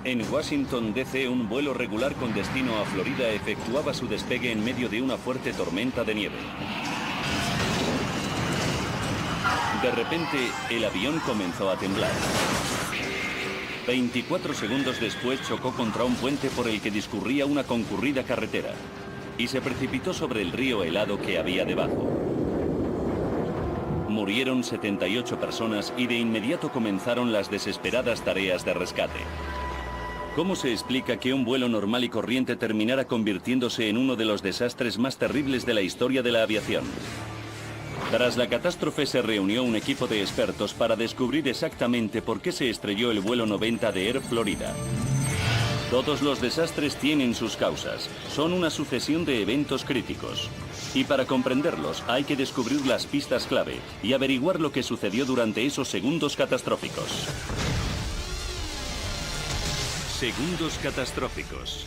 En Washington, D.C., un vuelo regular con destino a Florida efectuaba su despegue en medio de una fuerte tormenta de nieve. De repente, el avión comenzó a temblar. 24 segundos después chocó contra un puente por el que discurría una concurrida carretera y se precipitó sobre el río helado que había debajo. Murieron 78 personas y de inmediato comenzaron las desesperadas tareas de rescate. ¿Cómo se explica que un vuelo normal y corriente terminara convirtiéndose en uno de los desastres más terribles de la historia de la aviación? Tras la catástrofe se reunió un equipo de expertos para descubrir exactamente por qué se estrelló el vuelo 90 de Air Florida. Todos los desastres tienen sus causas, son una sucesión de eventos críticos. Y para comprenderlos hay que descubrir las pistas clave y averiguar lo que sucedió durante esos segundos catastróficos. Segundos catastróficos.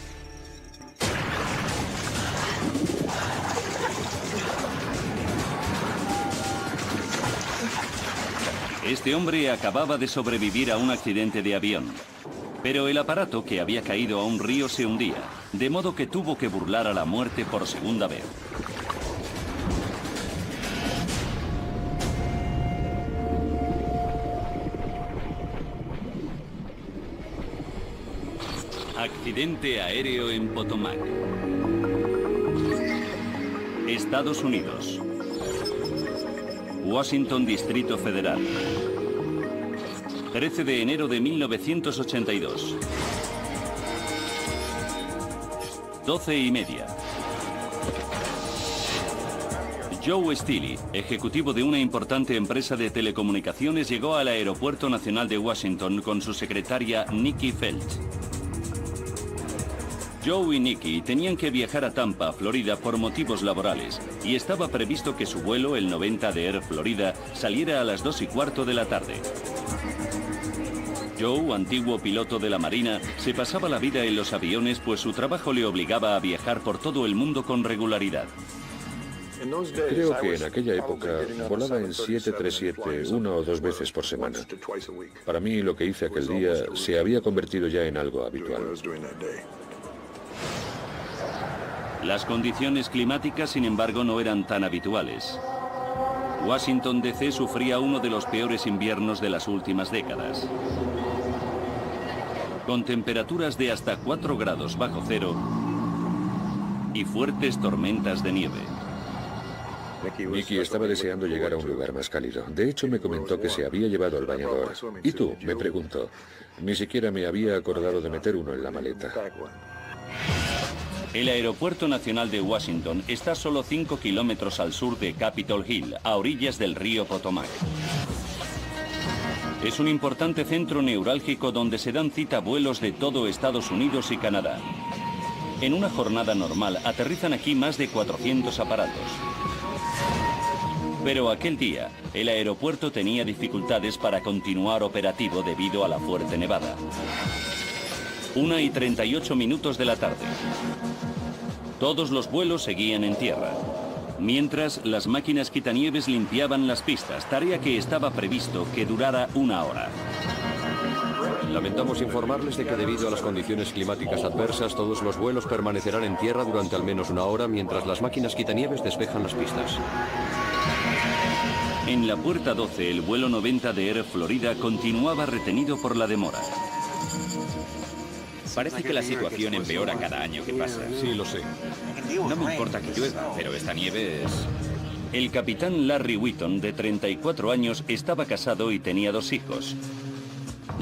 Este hombre acababa de sobrevivir a un accidente de avión, pero el aparato que había caído a un río se hundía, de modo que tuvo que burlar a la muerte por segunda vez. Accidente aéreo en Potomac, Estados Unidos. Washington, Distrito Federal. 13 de enero de 1982. 12:30. Joe Steele, ejecutivo de una importante empresa de telecomunicaciones, llegó al Aeropuerto Nacional de Washington con su secretaria Nikki Felch. Joe y Nikki tenían que viajar a Tampa, Florida, por motivos laborales, y estaba previsto que su vuelo, el 90 de Air Florida, saliera a las 2:15 de la tarde. Joe, antiguo piloto de la Marina, se pasaba la vida en los aviones, pues su trabajo le obligaba a viajar por todo el mundo con regularidad. Creo que en aquella época volaba en 737 una o dos veces por semana. Para mí, lo que hice aquel día se había convertido ya en algo habitual. Las condiciones climáticas, sin embargo, no eran tan habituales. Washington, D.C. sufría uno de los peores inviernos de las últimas décadas, con temperaturas de hasta 4 grados bajo cero y fuertes tormentas de nieve. Nikki estaba deseando llegar a un lugar más cálido. De hecho, me comentó que se había llevado el bañador. ¿Y tú?, me preguntó. Ni siquiera me había acordado de meter uno en la maleta. El Aeropuerto Nacional de Washington está solo 5 kilómetros al sur de Capitol Hill, a orillas del río Potomac. Es un importante centro neurálgico donde se dan cita vuelos de todo Estados Unidos y Canadá. En una jornada normal aterrizan aquí más de 400 aparatos. Pero aquel día, el aeropuerto tenía dificultades para continuar operativo debido a la fuerte nevada. 1:38 de la tarde. Todos los vuelos seguían en tierra, mientras las máquinas quitanieves limpiaban las pistas, tarea que estaba previsto que durara 1 hora. Lamentamos informarles de que debido a las condiciones climáticas adversas, todos los vuelos permanecerán en tierra durante al menos 1 hora mientras las máquinas quitanieves despejan las pistas. En la puerta 12, el vuelo 90 de Air Florida continuaba retenido por la demora. Parece que la situación empeora cada año que pasa. Sí, lo sé. No me importa que llueva, pero esta nieve es... El capitán Larry Whitton, de 34 años, estaba casado y tenía 2 hijos.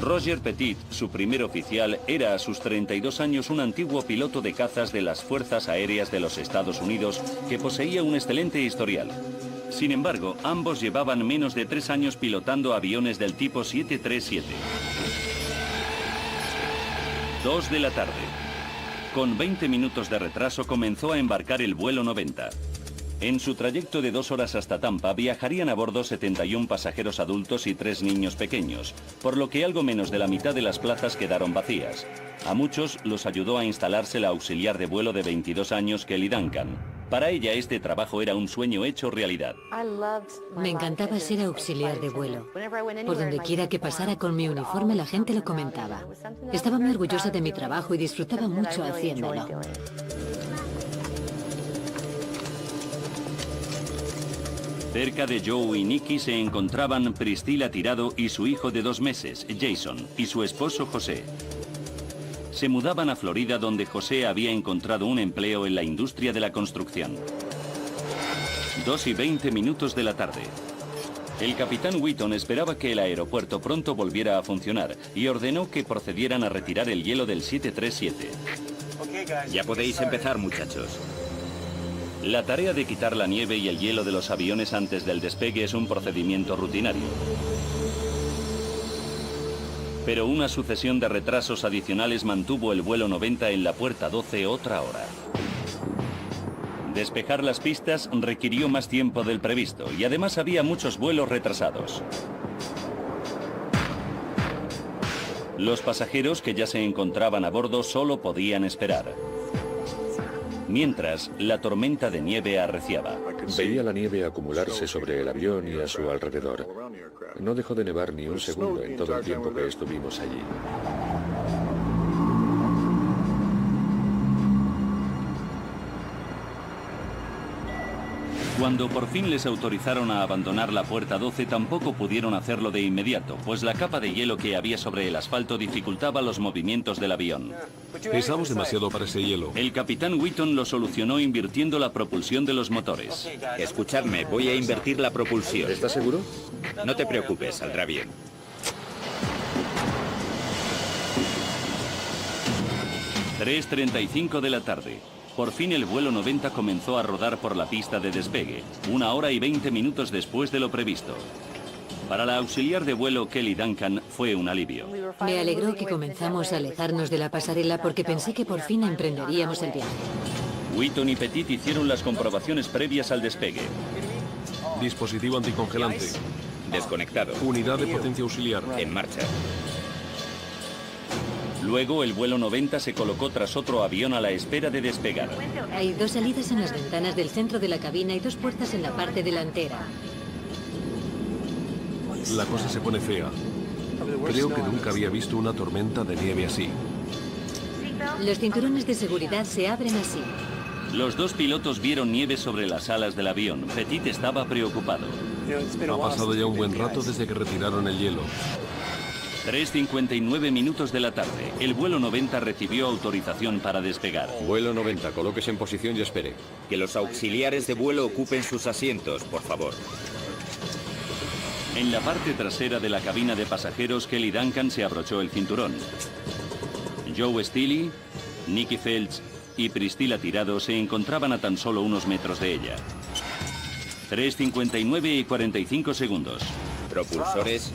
Roger Petit, su primer oficial, era a sus 32 años un antiguo piloto de cazas de las Fuerzas Aéreas de los Estados Unidos que poseía un excelente historial. Sin embargo, ambos llevaban menos de 3 años pilotando aviones del tipo 737. 2 de la tarde. Con 20 minutos de retraso comenzó a embarcar el vuelo 90. En su trayecto de 2 horas hasta Tampa viajarían a bordo 71 pasajeros adultos y 3 niños pequeños, por lo que algo menos de la mitad de las plazas quedaron vacías. A muchos los ayudó a instalarse la auxiliar de vuelo de 22 años Kelly Duncan. Para ella este trabajo era un sueño hecho realidad. Me encantaba ser auxiliar de vuelo. Por donde quiera que pasara con mi uniforme la gente lo comentaba. Estaba muy orgullosa de mi trabajo y disfrutaba mucho haciéndolo. Cerca de Joe y Nikki se encontraban Priscilla Tirado y su hijo de 2 meses, Jason, y su esposo José. Se mudaban a Florida, donde José había encontrado un empleo en la industria de la construcción. 2:20 de la tarde. El capitán Wheaton esperaba que el aeropuerto pronto volviera a funcionar y ordenó que procedieran a retirar el hielo del 737. Ya podéis empezar, muchachos. La tarea de quitar la nieve y el hielo de los aviones antes del despegue es un procedimiento rutinario. Pero una sucesión de retrasos adicionales mantuvo el vuelo 90 en la puerta 12 otra hora. Despejar las pistas requirió más tiempo del previsto y además había muchos vuelos retrasados. Los pasajeros que ya se encontraban a bordo solo podían esperar. Mientras, la tormenta de nieve arreciaba. Veía la nieve acumularse sobre el avión y a su alrededor. No dejó de nevar ni un segundo en todo el tiempo que estuvimos allí. Cuando por fin les autorizaron a abandonar la puerta 12, tampoco pudieron hacerlo de inmediato, pues la capa de hielo que había sobre el asfalto dificultaba los movimientos del avión. Pesamos demasiado para ese hielo. El capitán Wheaton lo solucionó invirtiendo la propulsión de los motores. Escuchadme, voy a invertir la propulsión. ¿Estás seguro? No te preocupes, saldrá bien. 3:35 de la tarde. Por fin el vuelo 90 comenzó a rodar por la pista de despegue, 1:20 después de lo previsto. Para la auxiliar de vuelo Kelly Duncan fue un alivio. Me alegró que comenzamos a alejarnos de la pasarela porque pensé que por fin emprenderíamos el viaje. Wheaton y Petit hicieron las comprobaciones previas al despegue. Dispositivo anticongelante. Desconectado. Unidad de potencia auxiliar. En marcha. Luego el vuelo 90 se colocó tras otro avión a la espera de despegar. Hay 2 salidas en las ventanas del centro de la cabina y 2 puertas en la parte delantera. La cosa se pone fea. Creo que nunca había visto una tormenta de nieve así. Los cinturones de seguridad se abren así. Los 2 pilotos vieron nieve sobre las alas del avión. Petit estaba preocupado. Ha pasado ya un buen rato desde que retiraron el hielo. 3:59 de la tarde. El vuelo 90 recibió autorización para despegar. Vuelo 90, colóquese en posición y espere. Que los auxiliares de vuelo ocupen sus asientos, por favor. En la parte trasera de la cabina de pasajeros, Kelly Duncan se abrochó el cinturón. Joe Steely, Nikki Feltz y Priscilla Tirado se encontraban a tan solo unos metros de ella. 3:59 y 45 segundos. Propulsores.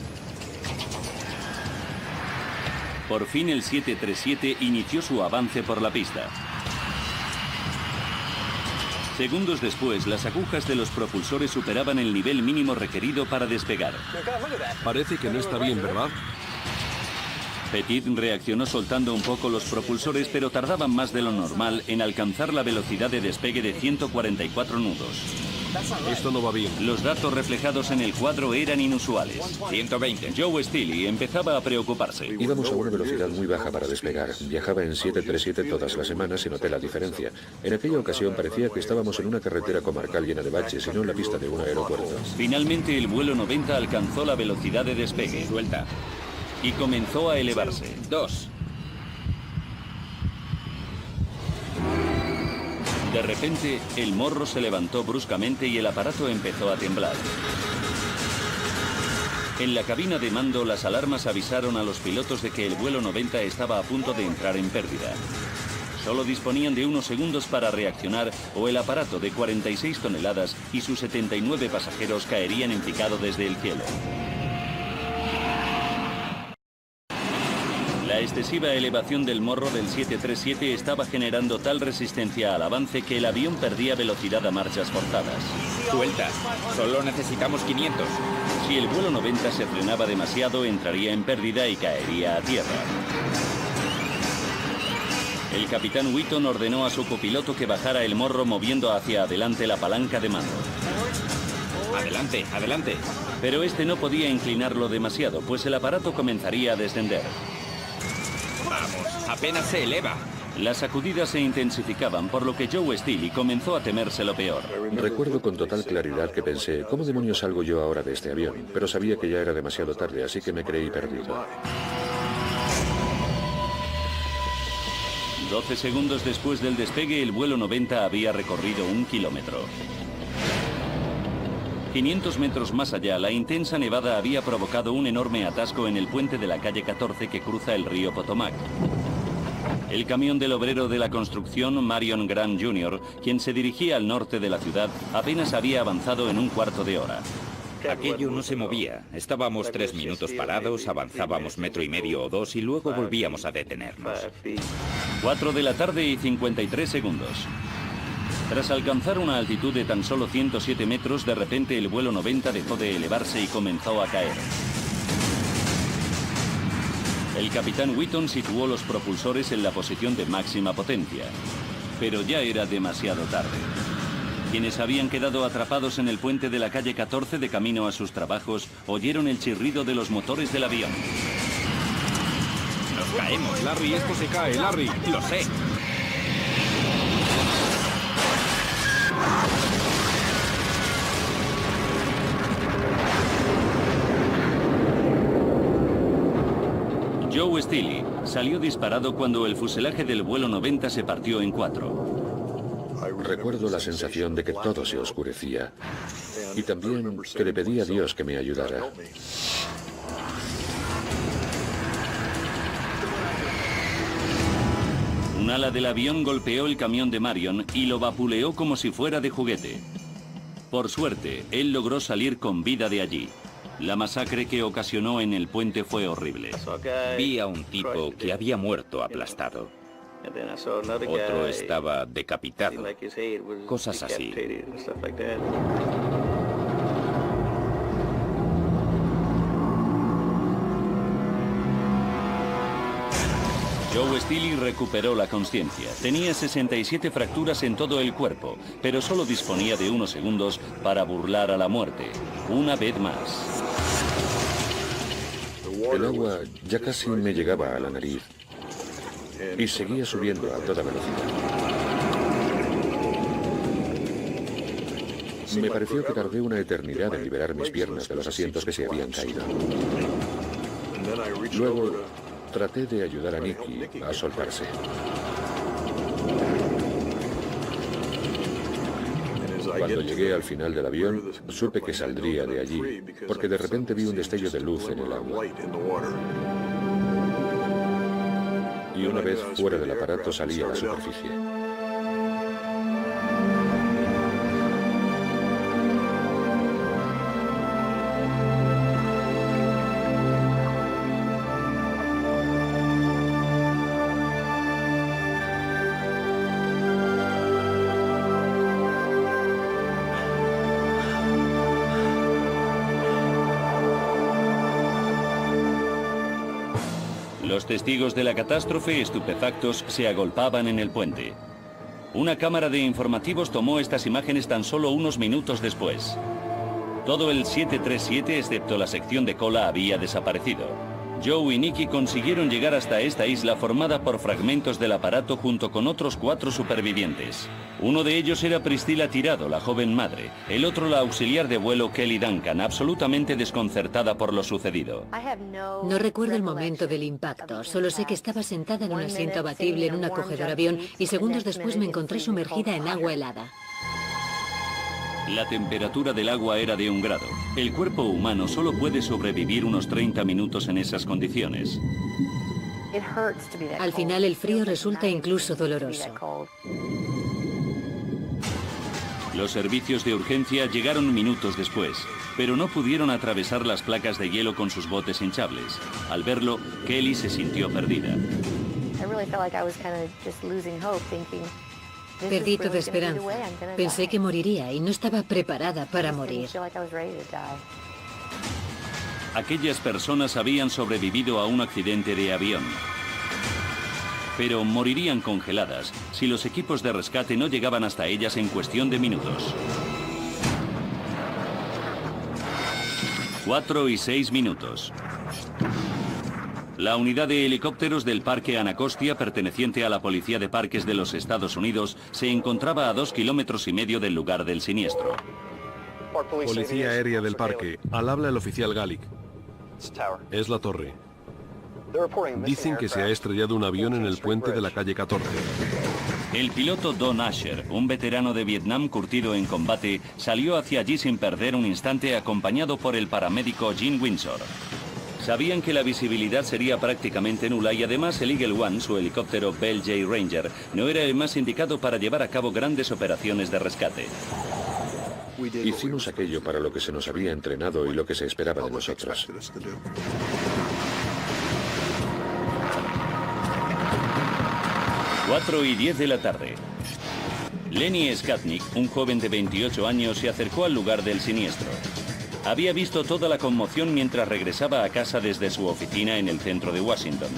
Por fin el 737 inició su avance por la pista. Segundos después, las agujas de los propulsores superaban el nivel mínimo requerido para despegar. Parece que no está bien, ¿verdad? Petit reaccionó soltando un poco los propulsores, pero tardaban más de lo normal en alcanzar la velocidad de despegue de 144 nudos. Esto no va bien. Los datos reflejados en el cuadro eran inusuales. 120. Joe Steely empezaba a preocuparse. Íbamos a una velocidad muy baja para despegar. Viajaba en 737 todas las semanas y noté la diferencia. En aquella ocasión parecía que estábamos en una carretera comarcal llena de baches y no en la pista de un aeropuerto. Finalmente el vuelo 90 alcanzó la velocidad de despegue. Suelta. Y comenzó a elevarse. 2. De repente, el morro se levantó bruscamente y el aparato empezó a temblar. En la cabina de mando, las alarmas avisaron a los pilotos de que el vuelo 90 estaba a punto de entrar en pérdida. Solo disponían de unos segundos para reaccionar o el aparato de 46 toneladas y sus 79 pasajeros caerían en picado desde el cielo. La excesiva elevación del morro del 737 estaba generando tal resistencia al avance que el avión perdía velocidad a marchas forzadas. Suelta. Solo necesitamos 500. Si el vuelo 90 se frenaba demasiado, entraría en pérdida y caería a tierra. El capitán Wheaton ordenó a su copiloto que bajara el morro moviendo hacia adelante la palanca de mando. Adelante, adelante. Pero este no podía inclinarlo demasiado, pues el aparato comenzaría a descender. Vamos, apenas se eleva. Las sacudidas se intensificaban, por lo que Joe Steele comenzó a temerse lo peor. Recuerdo con total claridad que pensé, ¿cómo demonios salgo yo ahora de este avión? Pero sabía que ya era demasiado tarde, así que me creí perdido. 12 segundos después del despegue, el vuelo 90 había recorrido 1 kilómetro. 500 metros más allá, la intensa nevada había provocado un enorme atasco en el puente de la calle 14 que cruza el río Potomac. El camión del obrero de la construcción, Marion Grant Jr., quien se dirigía al norte de la ciudad, apenas había avanzado en un cuarto de hora. Aquello no se movía. Estábamos 3 minutos parados, avanzábamos 1,5 metros o 2 y luego volvíamos a detenernos. 4 de la tarde y 53 segundos. Tras alcanzar una altitud de tan solo 107 metros, de repente el vuelo 90 dejó de elevarse y comenzó a caer. El capitán Wheaton situó los propulsores en la posición de máxima potencia, pero ya era demasiado tarde. Quienes habían quedado atrapados en el puente de la calle 14 de camino a sus trabajos oyeron el chirrido de los motores del avión. Nos caemos, Larry, esto se cae, Larry. Lo sé. Joe Steele salió disparado cuando el fuselaje del vuelo 90 se partió en 4. Recuerdo la sensación de que todo se oscurecía y también que le pedí a Dios que me ayudara. Un ala del avión golpeó el camión de Marion y lo vapuleó como si fuera de juguete. Por suerte, él logró salir con vida de allí. La masacre que ocasionó en el puente fue horrible. Vi a un tipo que había muerto aplastado. Otro estaba decapitado. Cosas así. Joe Steele recuperó la conciencia. Tenía 67 fracturas en todo el cuerpo, pero solo disponía de unos segundos para burlar a la muerte. Una vez más. El agua ya casi me llegaba a la nariz y seguía subiendo a toda velocidad. Me pareció que tardé una eternidad en liberar mis piernas de los asientos que se habían caído. Luego traté de ayudar a Nicky a soltarse. Cuando llegué al final del avión, supe que saldría de allí, porque de repente vi un destello de luz en el agua. Y una vez fuera del aparato salí a la superficie. Los testigos de la catástrofe, estupefactos, se agolpaban en el puente. Una cámara de informativos tomó estas imágenes tan solo unos minutos después. Todo el 737, excepto la sección de cola, había desaparecido. Joe y Nicky consiguieron llegar hasta esta isla formada por fragmentos del aparato junto con otros 4 supervivientes. Uno de ellos era Priscilla Tirado, la joven madre. El otro la auxiliar de vuelo Kelly Duncan, absolutamente desconcertada por lo sucedido. No recuerdo el momento del impacto, solo sé que estaba sentada en un asiento abatible en un acogedor avión y segundos después me encontré sumergida en agua helada. La temperatura del agua era de 1 grado. El cuerpo humano solo puede sobrevivir unos 30 minutos en esas condiciones. Al final el frío resulta incluso doloroso. Los servicios de urgencia llegaron minutos después, pero no pudieron atravesar las placas de hielo con sus botes hinchables. Al verlo, Kelly se sintió perdida. Perdí toda esperanza. Pensé que moriría y no estaba preparada para morir. Aquellas personas habían sobrevivido a un accidente de avión. pero morirían congeladas si los equipos de rescate no llegaban hasta ellas en cuestión de minutos. 4 y 6 minutos. La unidad de helicópteros del Parque Anacostia, perteneciente a la Policía de Parques de los Estados Unidos, se encontraba a 2,5 kilómetros del lugar del siniestro. Policía Aérea del Parque. Al habla el oficial Gallic. Es la torre. Dicen que se ha estrellado un avión en el puente de la calle 14. El piloto Don Asher, un veterano de Vietnam curtido en combate, salió hacia allí sin perder un instante, acompañado por el paramédico Gene Windsor. Sabían que la visibilidad sería prácticamente nula y además el Eagle One, su helicóptero Bell J. Ranger, no era el más indicado para llevar a cabo grandes operaciones de rescate. Hicimos aquello para lo que se nos había entrenado y lo que se esperaba de nosotros. Cuatro y 10 de la tarde. Lenny Skatnick, un joven de 28 años, se acercó al lugar del siniestro. Había visto toda la conmoción mientras regresaba a casa desde su oficina en el centro de Washington.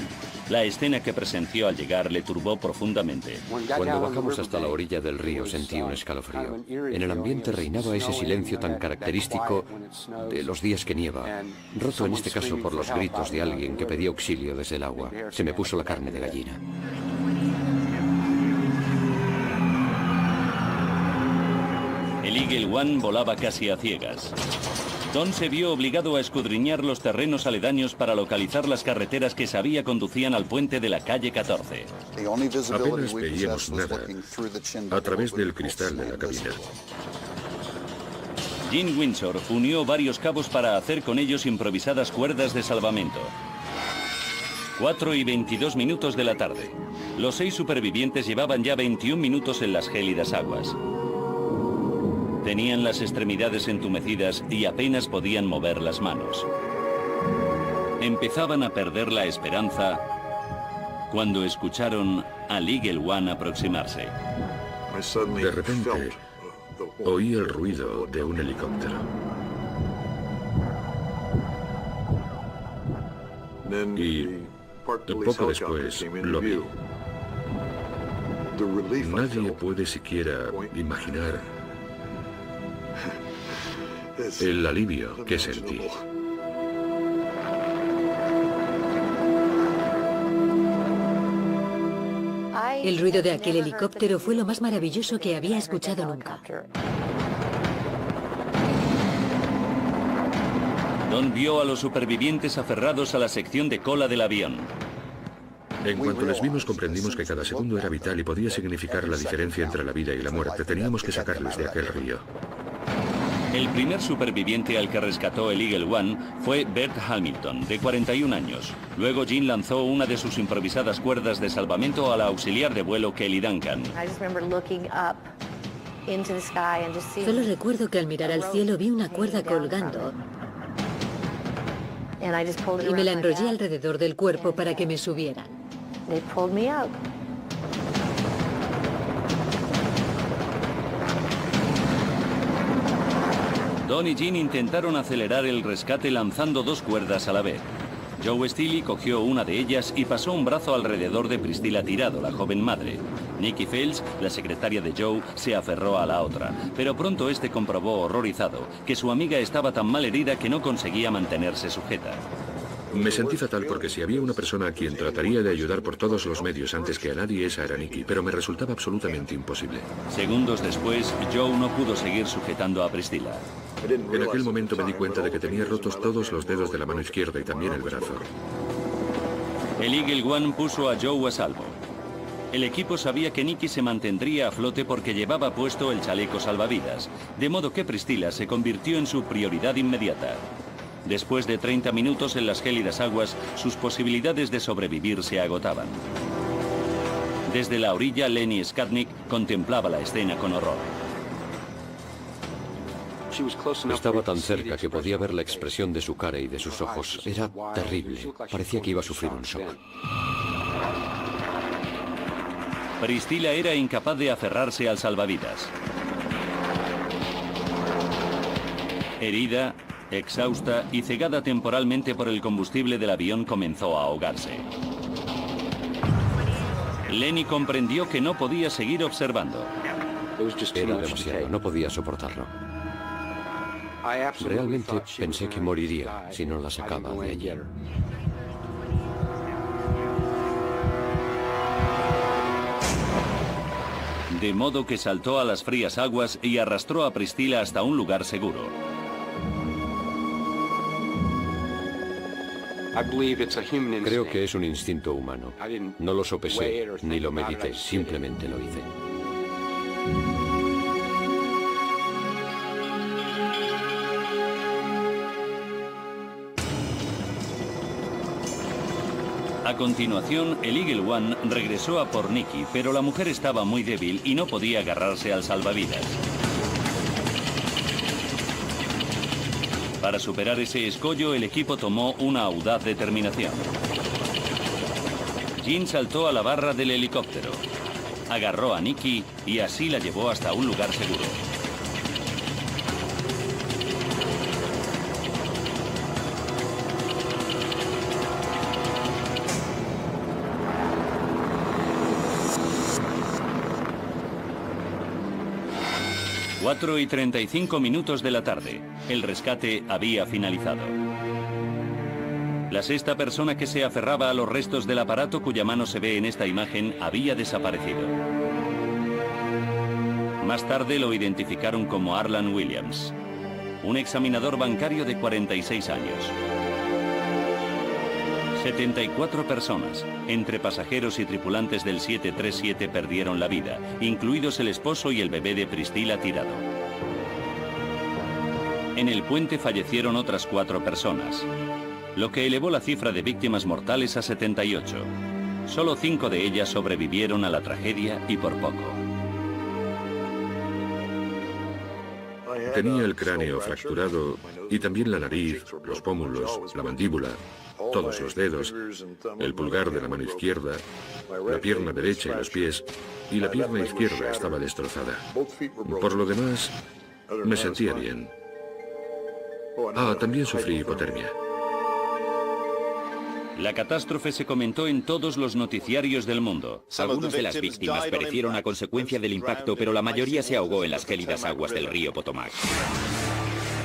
La escena que presenció al llegar le turbó profundamente. Cuando bajamos hasta la orilla del río sentí un escalofrío. En el ambiente reinaba ese silencio tan característico de los días que nieva, roto en este caso por los gritos de alguien que pedía auxilio desde el agua. Se me puso la carne de gallina. El Eagle One volaba casi a ciegas. Don se vio obligado a escudriñar los terrenos aledaños para localizar las carreteras que sabía conducían al puente de la calle 14. Apenas veíamos nada a través del cristal de la cabina. Gene Windsor unió varios cabos para hacer con ellos improvisadas cuerdas de salvamento. 4 y 22 minutos de la tarde. Los 6 supervivientes llevaban ya 21 minutos en las gélidas aguas. Tenían las extremidades entumecidas y apenas podían mover las manos. Empezaban a perder la esperanza cuando escucharon al Eagle One aproximarse. De repente, oí el ruido de un helicóptero. Y poco después lo vi. Nadie puede siquiera imaginar el alivio que sentí. El ruido de aquel helicóptero fue lo más maravilloso que había escuchado nunca. Don vio a los supervivientes aferrados a la sección de cola del avión. En cuanto les vimos, comprendimos que cada segundo era vital y podía significar la diferencia entre la vida y la muerte. Teníamos que sacarles de aquel río. El primer superviviente al que rescató el Eagle One fue Bert Hamilton, de 41 años. Luego Gene lanzó una de sus improvisadas cuerdas de salvamento a la auxiliar de vuelo Kelly Duncan. Solo recuerdo que al mirar al cielo vi una cuerda colgando y me la enrollé alrededor del cuerpo para que me subieran. Don y Gene intentaron acelerar el rescate lanzando 2 cuerdas a la vez. Joe Steele cogió una de ellas y pasó un brazo alrededor de Priscilla Tirado, la joven madre. Nikki Fields, la secretaria de Joe, se aferró a la otra, pero pronto este comprobó horrorizado que su amiga estaba tan mal herida que no conseguía mantenerse sujeta. Me sentí fatal porque si había una persona a quien trataría de ayudar por todos los medios antes que a nadie, esa era Nikki, pero me resultaba absolutamente imposible. Segundos después, Joe no pudo seguir sujetando a Priscilla. En aquel momento me di cuenta de que tenía rotos todos los dedos de la mano izquierda y también el brazo. El Eagle One puso a Joe a salvo. El equipo sabía que Nikki se mantendría a flote porque llevaba puesto el chaleco salvavidas, de modo que Priscilla se convirtió en su prioridad inmediata. Después de 30 minutos en las gélidas aguas, sus posibilidades de sobrevivir se agotaban. Desde la orilla, Lenny Skatnick contemplaba la escena con horror. Estaba tan cerca que podía ver la expresión de su cara y de sus ojos. Era terrible. Parecía que iba a sufrir un shock. Priscilla era incapaz de aferrarse al salvavidas. Herida, exhausta y cegada temporalmente por el combustible del avión, comenzó a ahogarse. Lenny comprendió que no podía seguir observando. Era demasiado, no podía soportarlo. Realmente pensé que moriría si no la sacaba de allí. De modo que saltó a las frías aguas y arrastró a Priscilla hasta un lugar seguro. Creo que es un instinto humano. No lo sopesé ni lo medité, simplemente lo hice. A continuación, el Eagle One regresó a por Nikki, pero la mujer estaba muy débil y no podía agarrarse al salvavidas. Para superar ese escollo, el equipo tomó una audaz determinación. Jean saltó a la barra del helicóptero, agarró a Nikki y así la llevó hasta un lugar seguro. Cuatro y 35 minutos de la tarde. El rescate había finalizado. La sexta persona que se aferraba a los restos del aparato cuya mano se ve en esta imagen había desaparecido. Más tarde lo identificaron como Arlan Williams, un examinador bancario de 46 años. 74 personas, entre pasajeros y tripulantes del 737, perdieron la vida, incluidos el esposo y el bebé de Priscilla tirado. En el puente fallecieron otras 4 personas, lo que elevó la cifra de víctimas mortales a 78. Solo 5 de ellas sobrevivieron a la tragedia y por poco. Tenía el cráneo fracturado y también la nariz, los pómulos, la mandíbula, todos los dedos, el pulgar de la mano izquierda, la pierna derecha y los pies, y la pierna izquierda estaba destrozada. Por lo demás, me sentía bien. También sufrí hipotermia. La catástrofe se comentó en todos los noticiarios del mundo. Algunas de las víctimas perecieron a consecuencia del impacto, pero la mayoría se ahogó en las gélidas aguas del río Potomac.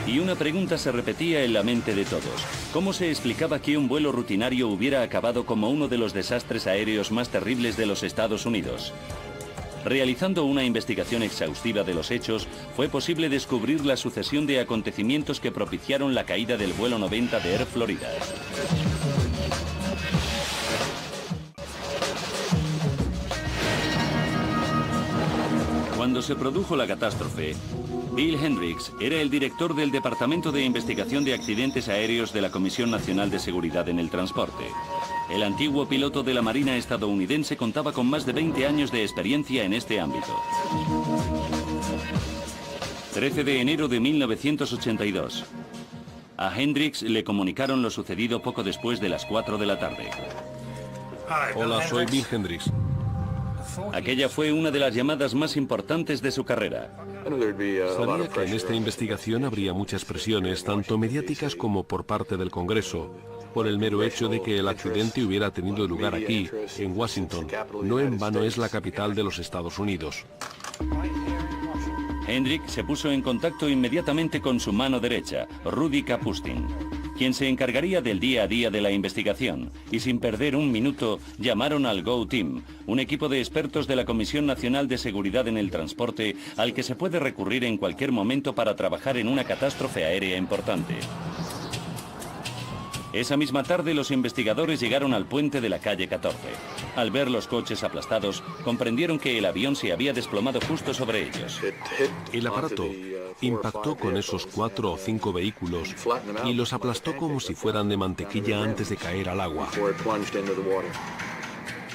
Y una pregunta se repetía en la mente de todos. ¿Cómo se explicaba que un vuelo rutinario hubiera acabado como uno de los desastres aéreos más terribles de los Estados Unidos? Realizando una investigación exhaustiva de los hechos, fue posible descubrir la sucesión de acontecimientos que propiciaron la caída del vuelo 90 de Air Florida. Cuando se produjo la catástrofe, Bill Hendricks era el director del Departamento de Investigación de Accidentes Aéreos de la Comisión Nacional de Seguridad en el Transporte. El antiguo piloto de la Marina estadounidense contaba con más de 20 años de experiencia en este ámbito. 13 de enero de 1982. A Hendricks le comunicaron lo sucedido poco después de las 4 de la tarde. Hola, soy Bill Hendricks. Aquella fue una de las llamadas más importantes de su carrera. Sabía que en esta investigación habría muchas presiones, tanto mediáticas como por parte del Congreso, por el mero hecho de que el accidente hubiera tenido lugar aquí, en Washington. No en vano es la capital de los Estados Unidos. Hendricks se puso en contacto inmediatamente con su mano derecha, Rudy Kapustin, quien se encargaría del día a día de la investigación, y sin perder un minuto llamaron al Go Team, un equipo de expertos de la Comisión Nacional de Seguridad en el Transporte al que se puede recurrir en cualquier momento para trabajar en una catástrofe aérea importante. Esa misma tarde los investigadores llegaron al puente de la calle 14. Al ver los coches aplastados, comprendieron que el avión se había desplomado justo sobre ellos. El aparato impactó con esos 4 o 5 vehículos y los aplastó como si fueran de mantequilla antes de caer al agua.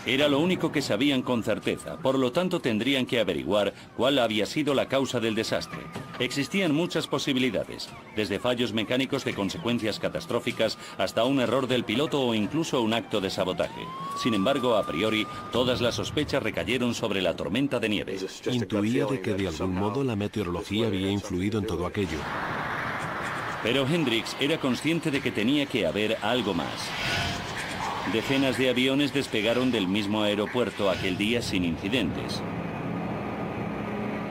Era lo único que sabían con certeza, por lo tanto tendrían que averiguar cuál había sido la causa del desastre. Existían muchas posibilidades, desde fallos mecánicos de consecuencias catastróficas hasta un error del piloto o incluso un acto de sabotaje. Sin embargo, a priori, todas las sospechas recayeron sobre la tormenta de nieve. Intuía de que de algún modo la meteorología había influido en todo aquello. Pero Hendricks era consciente de que tenía que haber algo más. Decenas de aviones despegaron del mismo aeropuerto aquel día sin incidentes.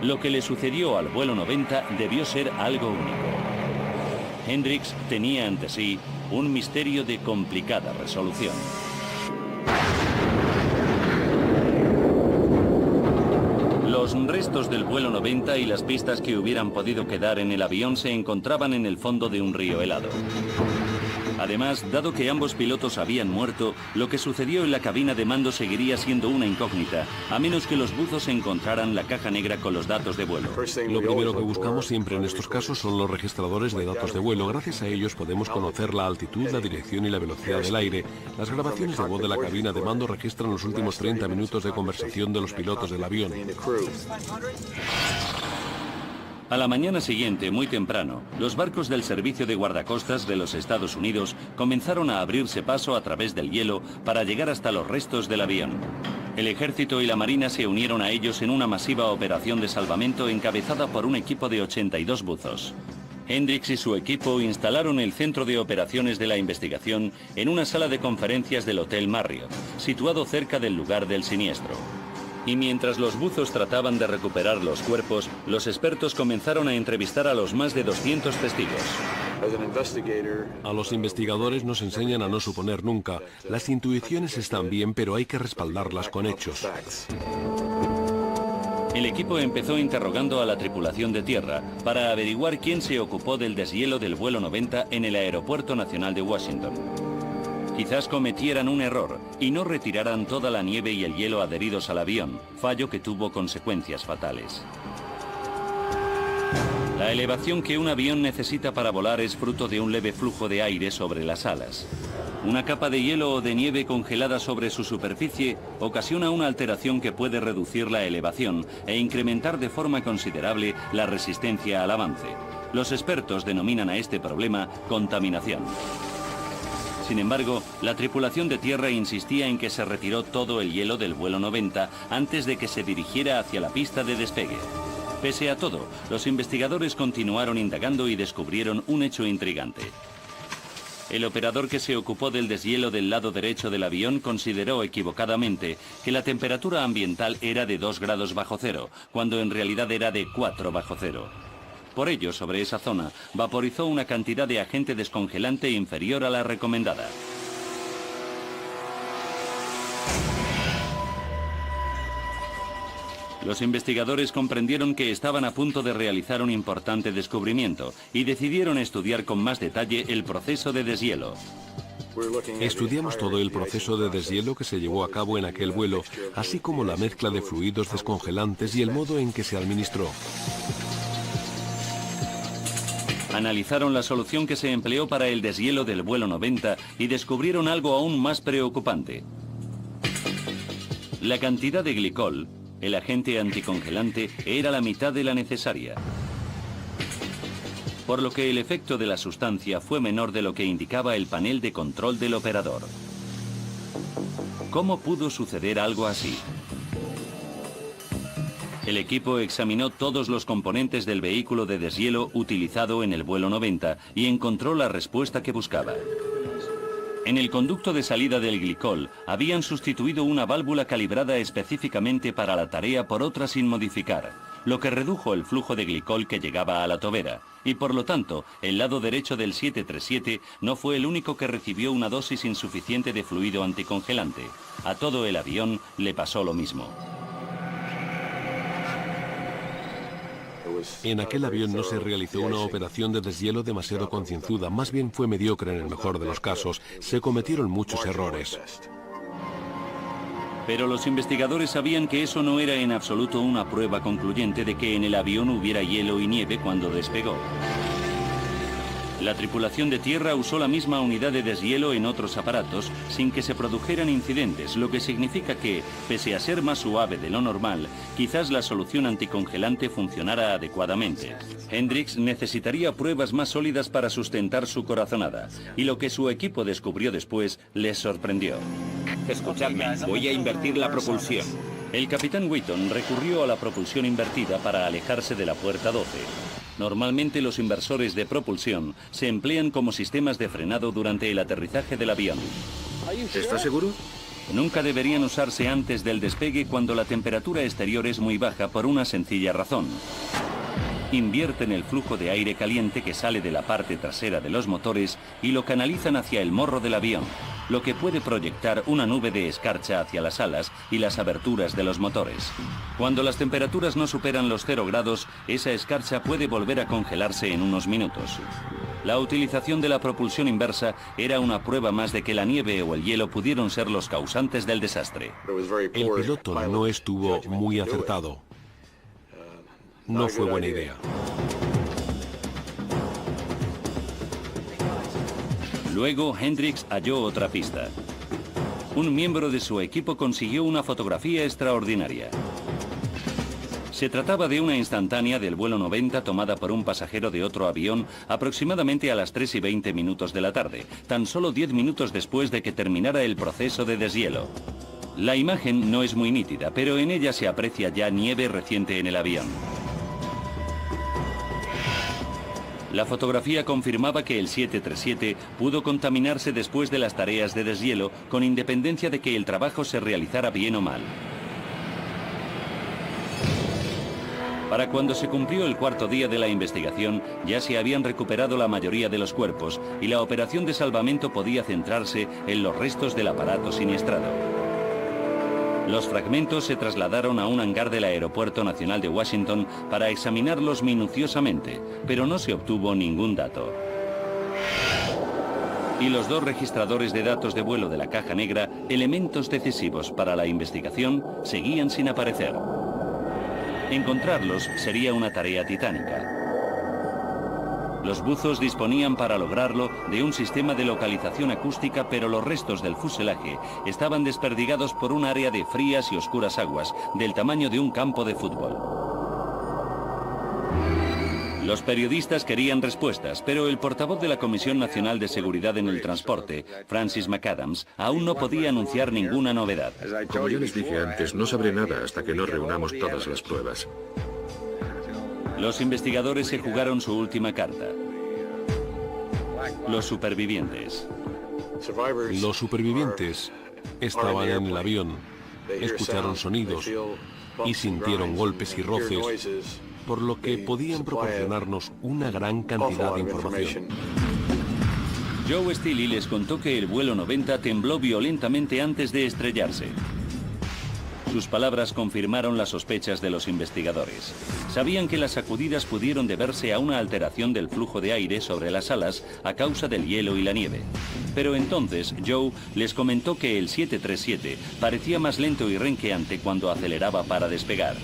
Lo que le sucedió al vuelo 90 debió ser algo único. Hendricks tenía ante sí un misterio de complicada resolución. Los restos del vuelo 90 y las pistas que hubieran podido quedar en el avión se encontraban en el fondo de un río helado. Además, dado que ambos pilotos habían muerto, lo que sucedió en la cabina de mando seguiría siendo una incógnita, a menos que los buzos encontraran la caja negra con los datos de vuelo. Lo primero que buscamos siempre en estos casos son los registradores de datos de vuelo. Gracias a ellos podemos conocer la altitud, la dirección y la velocidad del aire. Las grabaciones de voz de la cabina de mando registran los últimos 30 minutos de conversación de los pilotos del avión. A la mañana siguiente, muy temprano, los barcos del Servicio de Guardacostas de los Estados Unidos comenzaron a abrirse paso a través del hielo para llegar hasta los restos del avión. El ejército y la marina se unieron a ellos en una masiva operación de salvamento encabezada por un equipo de 82 buzos. Hendricks y su equipo instalaron el centro de operaciones de la investigación en una sala de conferencias del Hotel Marriott, situado cerca del lugar del siniestro. Y mientras los buzos trataban de recuperar los cuerpos, los expertos comenzaron a entrevistar a los más de 200 testigos. A los investigadores nos enseñan a no suponer nunca. Las intuiciones están bien, pero hay que respaldarlas con hechos. El equipo empezó interrogando a la tripulación de tierra para averiguar quién se ocupó del deshielo del vuelo 90 en el Aeropuerto Nacional de Washington. Quizás cometieran un error y no retiraran toda la nieve y el hielo adheridos al avión, fallo que tuvo consecuencias fatales. La elevación que un avión necesita para volar es fruto de un leve flujo de aire sobre las alas. Una capa de hielo o de nieve congelada sobre su superficie ocasiona una alteración que puede reducir la elevación e incrementar de forma considerable la resistencia al avance. Los expertos denominan a este problema contaminación. Sin embargo, la tripulación de tierra insistía en que se retiró todo el hielo del vuelo 90 antes de que se dirigiera hacia la pista de despegue. Pese a todo, los investigadores continuaron indagando y descubrieron un hecho intrigante. El operador que se ocupó del deshielo del lado derecho del avión consideró equivocadamente que la temperatura ambiental era de 2 grados bajo cero, cuando en realidad era de 4 bajo cero. Por ello, sobre esa zona, vaporizó una cantidad de agente descongelante inferior a la recomendada. Los investigadores comprendieron que estaban a punto de realizar un importante descubrimiento y decidieron estudiar con más detalle el proceso de deshielo. Estudiamos todo el proceso de deshielo que se llevó a cabo en aquel vuelo, así como la mezcla de fluidos descongelantes y el modo en que se administró. Analizaron la solución que se empleó para el deshielo del vuelo 90 y descubrieron algo aún más preocupante. La cantidad de glicol, el agente anticongelante, era la mitad de la necesaria, por lo que el efecto de la sustancia fue menor de lo que indicaba el panel de control del operador. ¿Cómo pudo suceder algo así? El equipo examinó todos los componentes del vehículo de deshielo utilizado en el vuelo 90 y encontró la respuesta que buscaba. En el conducto de salida del glicol habían sustituido una válvula calibrada específicamente para la tarea por otra sin modificar, lo que redujo el flujo de glicol que llegaba a la tobera, y por lo tanto, el lado derecho del 737 no fue el único que recibió una dosis insuficiente de fluido anticongelante. A todo el avión le pasó lo mismo. En aquel avión no se realizó una operación de deshielo demasiado concienzuda, más bien fue mediocre en el mejor de los casos. Se cometieron muchos errores. Pero los investigadores sabían que eso no era en absoluto una prueba concluyente de que en el avión hubiera hielo y nieve cuando despegó. La tripulación de tierra usó la misma unidad de deshielo en otros aparatos sin que se produjeran incidentes, lo que significa que, pese a ser más suave de lo normal, quizás la solución anticongelante funcionara adecuadamente. Hendricks necesitaría pruebas más sólidas para sustentar su corazonada, y lo que su equipo descubrió después les sorprendió. Escuchadme, voy a invertir la propulsión. El capitán Wheaton recurrió a la propulsión invertida para alejarse de la puerta 12. Normalmente los inversores de propulsión se emplean como sistemas de frenado durante el aterrizaje del avión. ¿Estás seguro? Nunca deberían usarse antes del despegue cuando la temperatura exterior es muy baja por una sencilla razón. Invierten el flujo de aire caliente que sale de la parte trasera de los motores y lo canalizan hacia el morro del avión, lo que puede proyectar una nube de escarcha hacia las alas y las aberturas de los motores. Cuando las temperaturas no superan los 0 grados, esa escarcha puede volver a congelarse en unos minutos. La utilización de la propulsión inversa era una prueba más de que la nieve o el hielo pudieron ser los causantes del desastre. El piloto no estuvo muy acertado. No fue buena idea. Luego, Hendricks halló otra pista. Un miembro de su equipo consiguió una fotografía extraordinaria. Se trataba de una instantánea del vuelo 90 tomada por un pasajero de otro avión aproximadamente a las 3:20 de la tarde, tan solo 10 minutos después de que terminara el proceso de deshielo. La imagen no es muy nítida, pero en ella se aprecia ya nieve reciente en el avión. La fotografía confirmaba que el 737 pudo contaminarse después de las tareas de deshielo, con independencia de que el trabajo se realizara bien o mal. Para cuando se cumplió el 4º día de la investigación, ya se habían recuperado la mayoría de los cuerpos y la operación de salvamento podía centrarse en los restos del aparato siniestrado. Los fragmentos se trasladaron a un hangar del Aeropuerto Nacional de Washington para examinarlos minuciosamente, pero no se obtuvo ningún dato. Y los 2 registradores de datos de vuelo de la caja negra, elementos decisivos para la investigación, seguían sin aparecer. Encontrarlos sería una tarea titánica. Los buzos disponían para lograrlo de un sistema de localización acústica, pero los restos del fuselaje estaban desperdigados por un área de frías y oscuras aguas, del tamaño de un campo de fútbol. Los periodistas querían respuestas, pero el portavoz de la Comisión Nacional de Seguridad en el Transporte, Francis McAdams, aún no podía anunciar ninguna novedad. Como yo les dije antes, no sabré nada hasta que no reunamos todas las pruebas. Los investigadores se jugaron su última carta. Los supervivientes. Los supervivientes estaban en el avión, escucharon sonidos y sintieron golpes y roces, por lo que podían proporcionarnos una gran cantidad de información. Joe Steele les contó que el vuelo 90 tembló violentamente antes de estrellarse. Sus palabras confirmaron las sospechas de los investigadores. Sabían que las sacudidas pudieron deberse a una alteración del flujo de aire sobre las alas a causa del hielo y la nieve. Pero entonces Joe les comentó que el 737 parecía más lento y renqueante cuando aceleraba para despegar.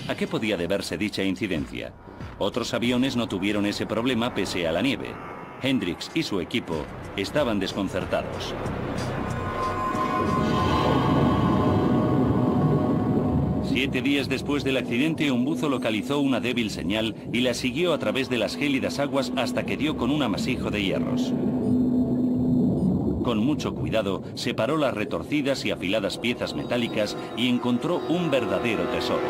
¿A qué podía deberse dicha incidencia? Otros aviones no tuvieron ese problema pese a la nieve. Hendricks y su equipo estaban desconcertados. Siete días después del accidente, un buzo localizó una débil señal y la siguió a través de las gélidas aguas hasta que dio con un amasijo de hierros. Con mucho cuidado, separó las retorcidas y afiladas piezas metálicas y encontró un verdadero tesoro.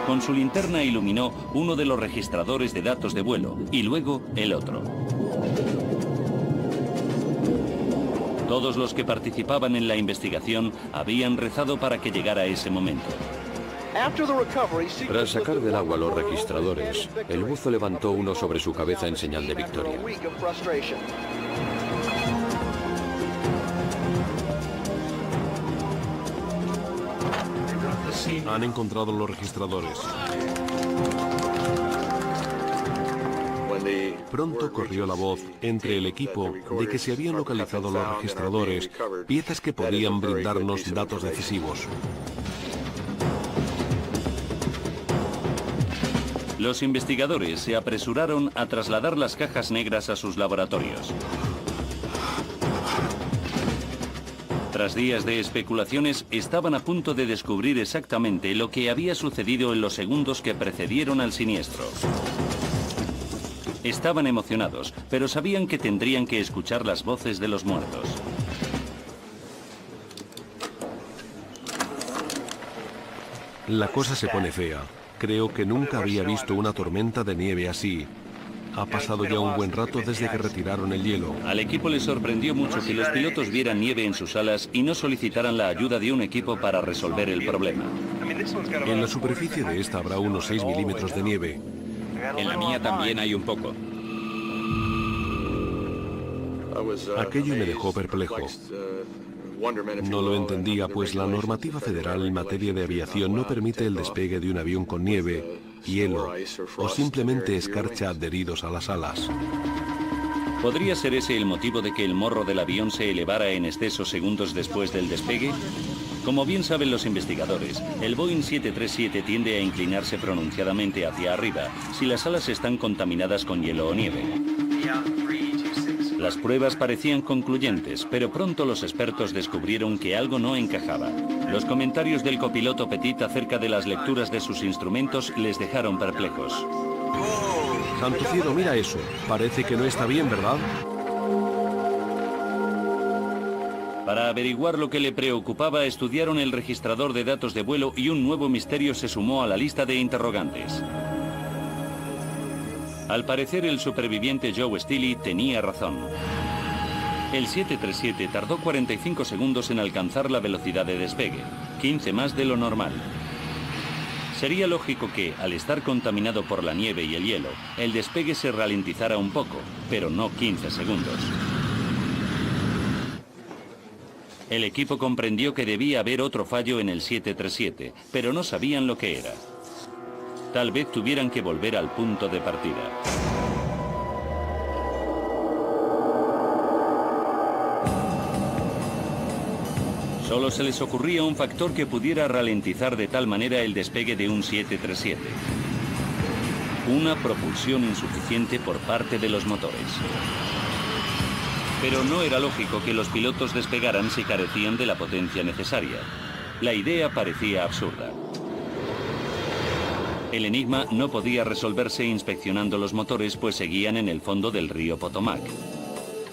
Con su linterna iluminó uno de los registradores de datos de vuelo y luego el otro. Todos los que participaban en la investigación habían rezado para que llegara ese momento. Tras sacar del agua los registradores, el buzo levantó uno sobre su cabeza en señal de victoria. Han encontrado los registradores. Pronto corrió la voz entre el equipo de que se habían localizado los registradores, piezas que podían brindarnos datos decisivos. Los investigadores se apresuraron a trasladar las cajas negras a sus laboratorios. Tras días de especulaciones, estaban a punto de descubrir exactamente lo que había sucedido en los segundos que precedieron al siniestro. Estaban emocionados, pero sabían que tendrían que escuchar las voces de los muertos. La cosa se pone fea. Creo que nunca había visto una tormenta de nieve así. Ha pasado ya un buen rato desde que retiraron el hielo. Al equipo le sorprendió mucho que los pilotos vieran nieve en sus alas y no solicitaran la ayuda de un equipo para resolver el problema. En la superficie de esta habrá unos 6 milímetros de nieve. En la mía también hay un poco. Aquello me dejó perplejo. No lo entendía, pues la normativa federal en materia de aviación no permite el despegue de un avión con nieve, hielo o simplemente escarcha adheridos a las alas. ¿Podría ser ese el motivo de que el morro del avión se elevara en exceso segundos después del despegue? Como bien saben los investigadores, el Boeing 737 tiende a inclinarse pronunciadamente hacia arriba si las alas están contaminadas con hielo o nieve. Las pruebas parecían concluyentes, pero pronto los expertos descubrieron que algo no encajaba. Los comentarios del copiloto Petit acerca de las lecturas de sus instrumentos les dejaron perplejos. ¡Santo cielo, mira eso! Parece que no está bien, ¿verdad? Para averiguar lo que le preocupaba, estudiaron el registrador de datos de vuelo y un nuevo misterio se sumó a la lista de interrogantes. Al parecer, el superviviente Joe Steely tenía razón. El 737 tardó 45 segundos en alcanzar la velocidad de despegue, 15 más de lo normal. Sería lógico que, al estar contaminado por la nieve y el hielo, el despegue se ralentizara un poco, pero no 15 segundos. El equipo comprendió que debía haber otro fallo en el 737, pero no sabían lo que era. Tal vez tuvieran que volver al punto de partida. Solo se les ocurría un factor que pudiera ralentizar de tal manera el despegue de un 737. Una propulsión insuficiente por parte de los motores. Pero no era lógico que los pilotos despegaran si carecían de la potencia necesaria. La idea parecía absurda. El enigma no podía resolverse inspeccionando los motores, pues seguían en el fondo del río Potomac.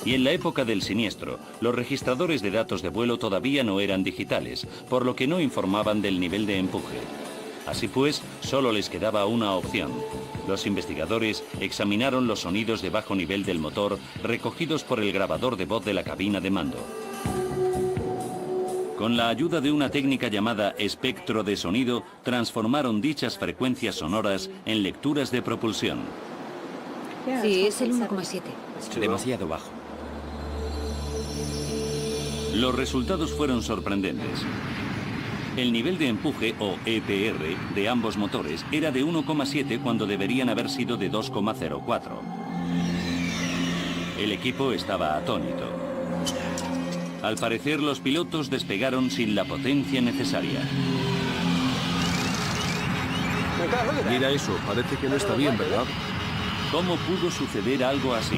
Y en la época del siniestro, los registradores de datos de vuelo todavía no eran digitales, por lo que no informaban del nivel de empuje. Así pues, solo les quedaba una opción. Los investigadores examinaron los sonidos de bajo nivel del motor recogidos por el grabador de voz de la cabina de mando. Con la ayuda de una técnica llamada espectro de sonido, transformaron dichas frecuencias sonoras en lecturas de propulsión. Sí, es el 1,7. Demasiado bajo. Los resultados fueron sorprendentes. El nivel de empuje, o EPR, de ambos motores era de 1,7 cuando deberían haber sido de 2,04. El equipo estaba atónito. Al parecer, los pilotos despegaron sin la potencia necesaria. Mira eso, parece que no está bien, ¿verdad? ¿Cómo pudo suceder algo así?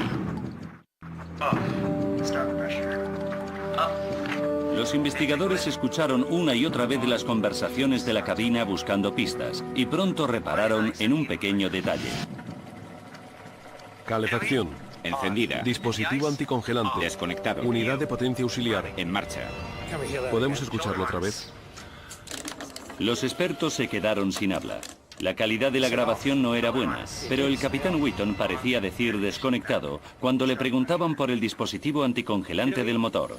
Los investigadores escucharon una y otra vez las conversaciones de la cabina buscando pistas y pronto repararon en un pequeño detalle. Calefacción. Encendida. Dispositivo anticongelante. Desconectado. Unidad de potencia auxiliar. En marcha. ¿Podemos escucharlo otra vez? Los expertos se quedaron sin habla. La calidad de la grabación no era buena, pero el capitán Wheaton parecía decir desconectado cuando le preguntaban por el dispositivo anticongelante del motor.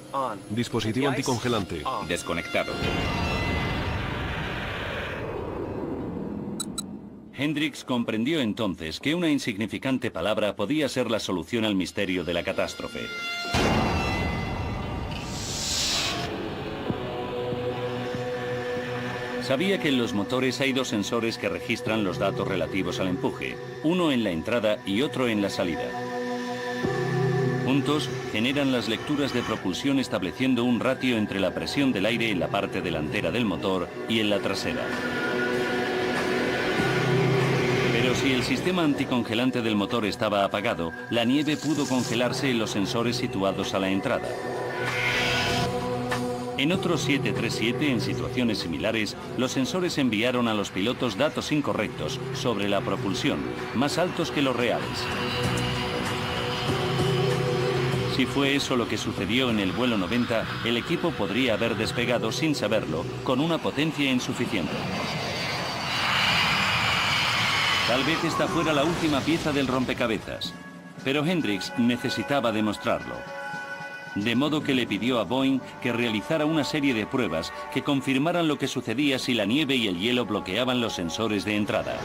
Dispositivo anticongelante. Desconectado. Hendricks comprendió entonces que una insignificante palabra podía ser la solución al misterio de la catástrofe. Sabía que en los motores hay dos sensores que registran los datos relativos al empuje, uno en la entrada y otro en la salida. Juntos generan las lecturas de propulsión estableciendo un ratio entre la presión del aire en la parte delantera del motor y en la trasera. Pero si el sistema anticongelante del motor estaba apagado, la nieve pudo congelarse en los sensores situados a la entrada. En otros 737, en situaciones similares, los sensores enviaron a los pilotos datos incorrectos sobre la propulsión, más altos que los reales. Si fue eso lo que sucedió en el vuelo 90, el equipo podría haber despegado sin saberlo, con una potencia insuficiente. Tal vez esta fuera la última pieza del rompecabezas, pero Hendricks necesitaba demostrarlo. De modo que le pidió a Boeing que realizara una serie de pruebas que confirmaran lo que sucedía si la nieve y el hielo bloqueaban los sensores de entrada.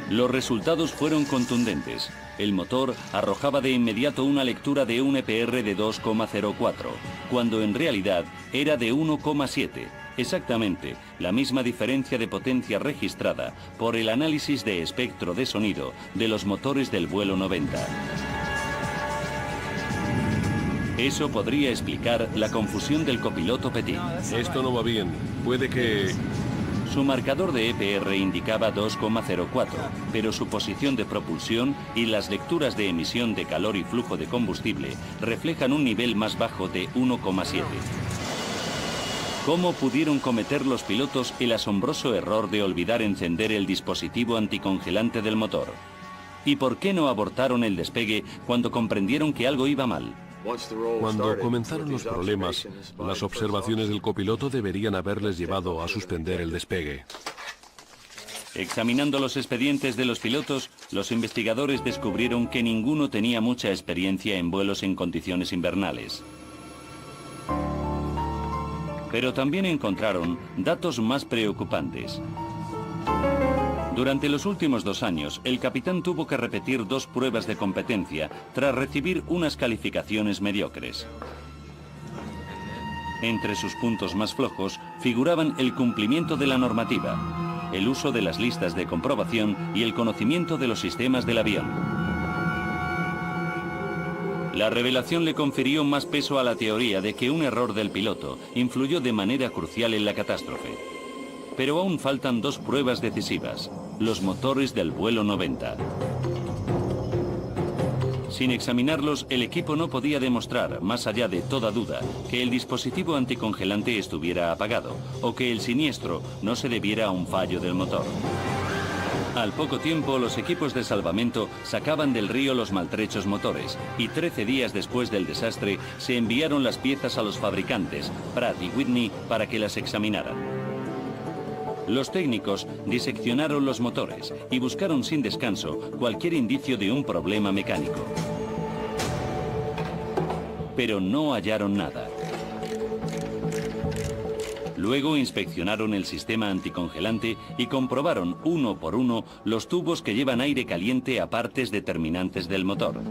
Los resultados fueron contundentes. El motor arrojaba de inmediato una lectura de un EPR de 2,04, cuando en realidad era de 1,7, exactamente la misma diferencia de potencia registrada por el análisis de espectro de sonido de los motores del vuelo 90. Eso podría explicar la confusión del copiloto Petit. Esto no va bien. Puede que... Su marcador de EPR indicaba 2,04, pero su posición de propulsión y las lecturas de emisión de calor y flujo de combustible reflejan un nivel más bajo de 1,7. ¿Cómo pudieron cometer los pilotos el asombroso error de olvidar encender el dispositivo anticongelante del motor? ¿Y por qué no abortaron el despegue cuando comprendieron que algo iba mal? Cuando comenzaron los problemas, las observaciones del copiloto deberían haberles llevado a suspender el despegue. Examinando los expedientes de los pilotos, los investigadores descubrieron que ninguno tenía mucha experiencia en vuelos en condiciones invernales. Pero también encontraron datos más preocupantes. Durante los últimos 2 años, el capitán tuvo que repetir 2 pruebas de competencia tras recibir unas calificaciones mediocres. Entre sus puntos más flojos figuraban el cumplimiento de la normativa, el uso de las listas de comprobación y el conocimiento de los sistemas del avión. La revelación le confirió más peso a la teoría de que un error del piloto influyó de manera crucial en la catástrofe. Pero aún faltan 2 pruebas decisivas, los motores del vuelo 90. Sin examinarlos, el equipo no podía demostrar, más allá de toda duda, que el dispositivo anticongelante estuviera apagado o que el siniestro no se debiera a un fallo del motor. Al poco tiempo, los equipos de salvamento sacaban del río los maltrechos motores y 13 días después del desastre se enviaron las piezas a los fabricantes, Pratt y Whitney, para que las examinaran. Los técnicos diseccionaron los motores y buscaron sin descanso cualquier indicio de un problema mecánico. Pero no hallaron nada. Luego inspeccionaron el sistema anticongelante y comprobaron uno por uno los tubos que llevan aire caliente a partes determinantes del motor.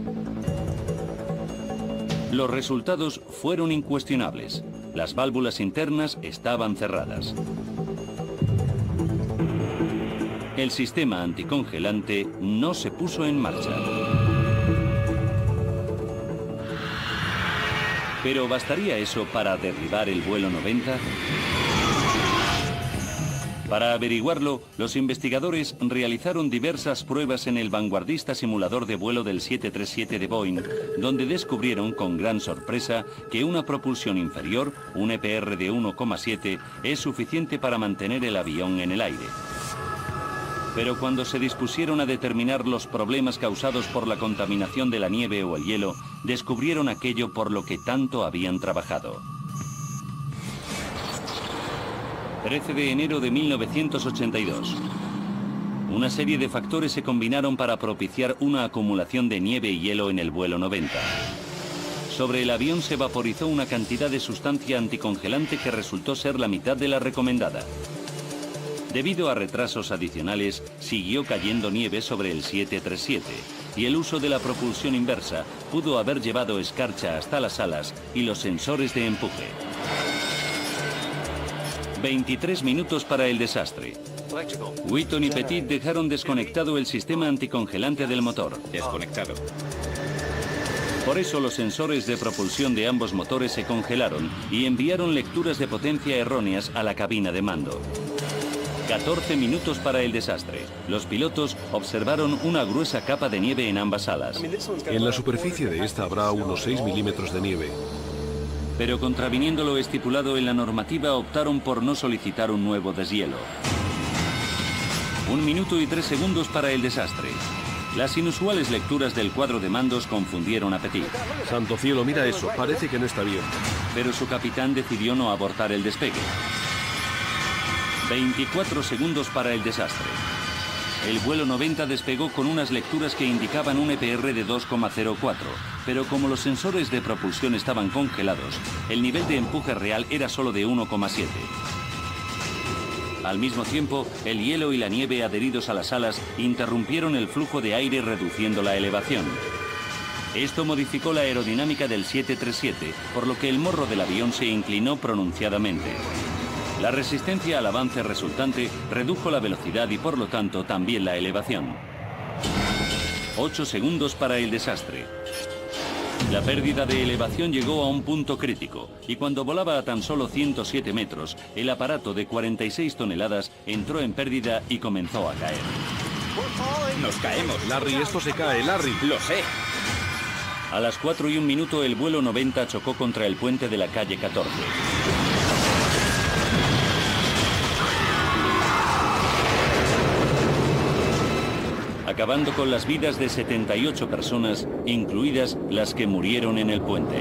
Los resultados fueron incuestionables. Las válvulas internas estaban cerradas. El sistema anticongelante no se puso en marcha. ¿Pero bastaría eso para derribar el vuelo 90? Para averiguarlo, los investigadores realizaron diversas pruebas en el vanguardista simulador de vuelo del 737 de Boeing, donde descubrieron con gran sorpresa que una propulsión inferior, un EPR de 1,7, es suficiente para mantener el avión en el aire. Pero cuando se dispusieron a determinar los problemas causados por la contaminación de la nieve o el hielo, descubrieron aquello por lo que tanto habían trabajado. 13 de enero de 1982. Una serie de factores se combinaron para propiciar una acumulación de nieve y hielo en el vuelo 90. Sobre el avión se vaporizó una cantidad de sustancia anticongelante que resultó ser la mitad de la recomendada. Debido a retrasos adicionales, siguió cayendo nieve sobre el 737 y el uso de la propulsión inversa pudo haber llevado escarcha hasta las alas y los sensores de empuje. 23 minutos para el desastre. Wheaton y Petit dejaron desconectado el sistema anticongelante del motor. Desconectado. Por eso los sensores de propulsión de ambos motores se congelaron y enviaron lecturas de potencia erróneas a la cabina de mando. 14 minutos para el desastre. Los pilotos observaron una gruesa capa de nieve en ambas alas. En la superficie de esta habrá unos 6 milímetros de nieve. Pero contraviniendo lo estipulado en la normativa, optaron por no solicitar un nuevo deshielo. 1 minuto y 3 segundos para el desastre. Las inusuales lecturas del cuadro de mandos confundieron a Petit. Santo cielo, mira eso, parece que no está bien. Pero su capitán decidió no abortar el despegue. 24 segundos para el desastre. El vuelo 90 despegó con unas lecturas que indicaban un EPR de 2,04, pero como los sensores de propulsión estaban congelados, el nivel de empuje real era solo de 1,7. Al mismo tiempo, el hielo y la nieve adheridos a las alas interrumpieron el flujo de aire reduciendo la elevación. Esto modificó la aerodinámica del 737, por lo que el morro del avión se inclinó pronunciadamente. La resistencia al avance resultante redujo la velocidad y por lo tanto también la elevación. 8 segundos para el desastre. La pérdida de elevación llegó a un punto crítico y cuando volaba a tan solo 107 metros, el aparato de 46 toneladas entró en pérdida y comenzó a caer. Nos caemos. Larry, esto se cae, Larry. Lo sé. A las 4:01 el vuelo 90 chocó contra el puente de la calle 14. Acabando con las vidas de 78 personas, incluidas las que murieron en el puente.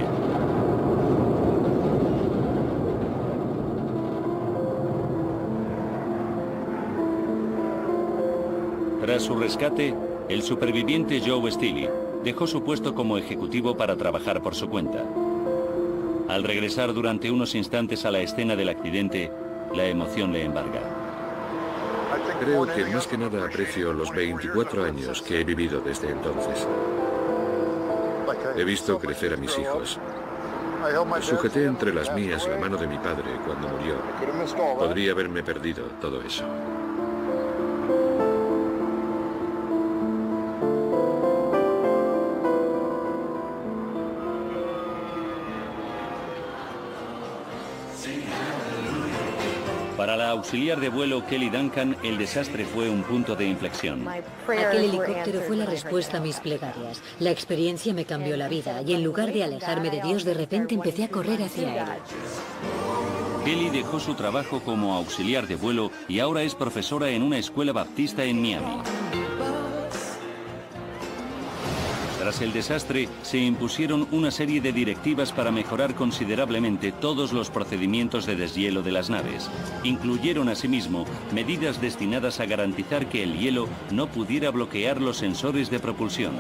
Tras su rescate, el superviviente Joe Steele dejó su puesto como ejecutivo para trabajar por su cuenta. Al regresar durante unos instantes a la escena del accidente, la emoción le embarga. Creo que más que nada aprecio los 24 años que he vivido desde entonces. He visto crecer a mis hijos. Sujeté entre las mías la mano de mi padre cuando murió. Podría haberme perdido todo eso. Para la auxiliar de vuelo Kelly Duncan, el desastre fue un punto de inflexión. Aquel helicóptero fue la respuesta a mis plegarias. La experiencia me cambió la vida y en lugar de alejarme de Dios, de repente empecé a correr hacia Él. Kelly dejó su trabajo como auxiliar de vuelo y ahora es profesora en una escuela baptista en Miami. Tras el desastre, se impusieron una serie de directivas para mejorar considerablemente todos los procedimientos de deshielo de las naves. Incluyeron asimismo medidas destinadas a garantizar que el hielo no pudiera bloquear los sensores de propulsión.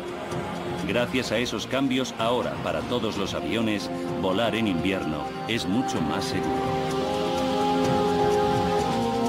Gracias a esos cambios, ahora para todos los aviones, volar en invierno es mucho más seguro.